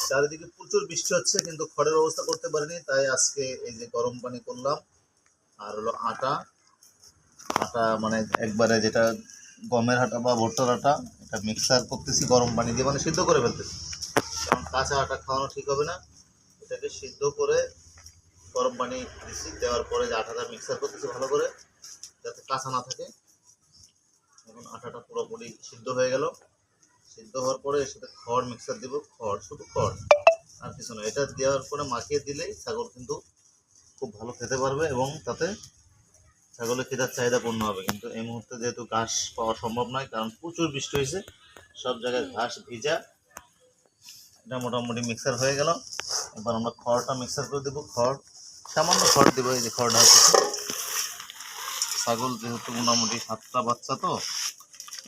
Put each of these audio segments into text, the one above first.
চারিদিকে প্রচুর বৃষ্টি হচ্ছে কিন্তু খড়ের ব্যবস্থা করতে পারিনি, তাই আজকে এই যে গরম পানি করলাম। আর হলো আটা, আটা মানে একবারে যেটা গমের আটা বা ভুট্টার আটা, এটা মিক্সার করতেছি গরম পানি দিয়ে, মানে সিদ্ধ করে ফেলতেছি, কারণ কাঁচা আটা খাওয়ানো ঠিক হবে না। এটাকে সিদ্ধ করে গরম পানি দিচ্ছি, দেওয়ার পরে যে আটাটা মিক্সার করতেছি ভালো করে যাতে কাঁচা না থাকে। এখন আটাটা পুরোপুরি সিদ্ধ হয়ে গেল। সিদ্ধ হওয়ার পরে এর সাথে খড় মিক্সার দিব, খড়, শুধু খড় আর কিছু না। এটা দেওয়ার পরে মাখিয়ে দিলেই ছাগল কিন্তু খুব ভালো খেতে পারবে এবং তাতে ছাগলের খিদার চাহিদা পূর্ণ হবে। কিন্তু এই মুহূর্তে যেহেতু ঘাস পাওয়া সম্ভব নয়, কারণ প্রচুর বৃষ্টি হয়েছে, সব জায়গায় ঘাস ভিজা। এটা মোটামুটি মিক্সার হয়ে গেল। এবার আমরা খড়টা মিক্সার করে দেবো। খড়, সামান্য খড় দেবো, এই যে খড়টা হচ্ছে। ছাগল যেহেতু মোটামুটি 7টা বাচ্চা, তো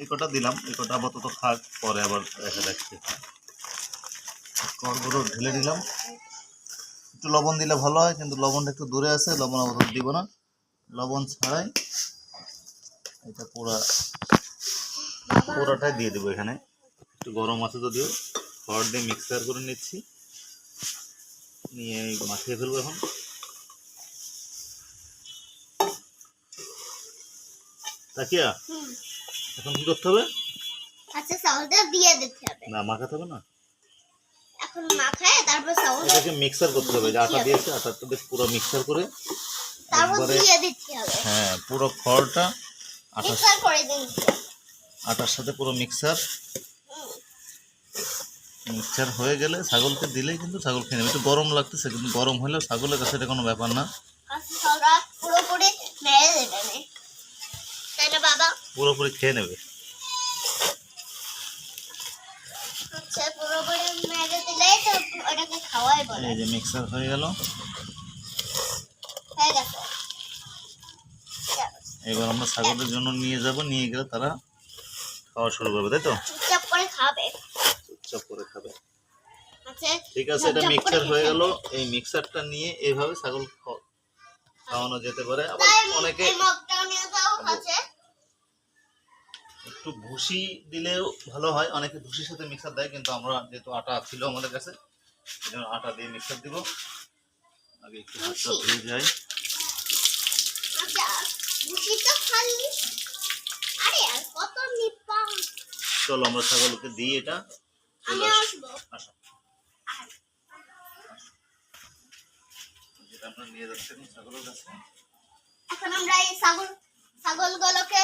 এই কটা দিলাম, এই কটা আপাতত খাক, পরে আবার দেখা যাচ্ছে। খড়গুলো ঢেলে দিলাম। একটু লবণ দিলে ভালো হয়, কিন্তু লবণটা একটু দূরে আছে, লবণ আপাতত দিব না। লবণ ছাড়াই এটা পুরাটাই দিয়ে দেবো এখানে। একটু গরম আছে যদিও, খড় দিয়ে মিক্সার করে নিচ্ছি, নিয়ে মাখিয়ে ফেলবো। এখন তাকিয়া এখন কি করতে হবে? আচ্ছা, চাউলটা দিয়ে দিতে হবে না, মাখাতে হবে না, এখন মাখায় তারপর চাউল এটাকে মিক্সার করতে হবে। যে আটা দিয়েছে, আটাটা দিয়ে পুরো মিক্সার করে তারপর একবারে, দিয়ে দিতে হবে। হ্যাঁ, পুরো খড়টা মিক্সার করে দিতে হবে। আটার সাথে পুরো মিক্সার হয়ে গেলে ছাগলকে দিলেই কিন্তু ছাগল খেয়ে নেবে। একটু গরম লাগতেছে, কিন্তু গরম হলেও ছাগলের কাছে এটা কোনো ব্যাপার না। আচ্ছা, চাউলটা পুরোপুরি মেরে দেবে, তাই না বাবা? পুরোপুরি খেয়ে নেবে। আচ্ছা, পুরোপুরি মেরে দিলেই তো ওটাকে খাওয়াই বলে। এই যে মিক্সার হয়ে গেল, হয়ে গেছে। এবার আমরা ছাগলের জন্য নিয়ে যাব, নিয়ে গেলে তারা খাওয়া শুরু করবে, তাই তো? চুপচাপ করে খাবে, চুপচাপ করে খাবে। আচ্ছা ঠিক আছে, এটা মিক্সার হয়ে গেল। এই মিক্সারটা নিয়ে এইভাবে ছাগল খাওয়ানো যেতে পারে। আবার অনেকে একটু ভুসি দিলেও ভালো হয়, অনেকে ভুসির সাথে মিক্সার দেয়, কিন্তু আমরা যেহেতু আটা ছিল আমাদের কাছে, সেজন্য আটা দিয়ে মিক্সার দিব। আগে একটু হাতটা ধুয়ে যাই। চলো আমরা ছাগলকে দিই এটা। আসো, যেটা আমরা নিয়ে যাচ্ছি ছাগলের কাছে। এখন আমরা এই ছাগলগুলোকে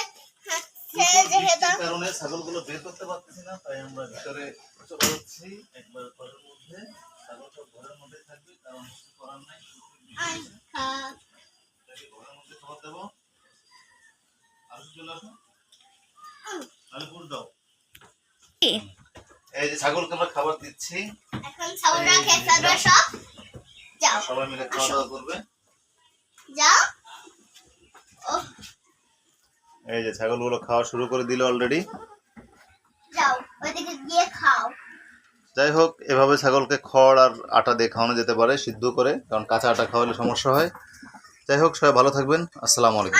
কারণে ছাগলগুলো বের করতে পারতেছি না, তাই আমরা ভিতরে চলে যাচ্ছি। একবার ঘরের মধ্যে ছাগল সব ঘরের মধ্যে থাকবে, কারণ কিছু করার নাই। ঘরের মধ্যে খাবার দেবো। আসো, চলে আসো, আলিপুর দাও। এই যে ছাগলকে আমরা খাবার দিচ্ছি। এখন ছাগলরা খেয়ে ফেলবে সব। যাও, সবাই মিলে খাওয়া দাওয়া করবে। যাও। এই যে ছাগলগুলো খাওয়া শুরু করে দিল অলরেডি। যাও, ওইদিকে গিয়ে খাও। যাই হোক, এভাবে ছাগলকে খড় আর আটা দিয়ে খাওয়ানো যেতে পারে, সিদ্ধ করে, কারণ কাঁচা আটা খাওয়ালে সমস্যা হয়। যাই হোক, সবাই ভালো থাকবেন। আসসালামু আলাইকুম।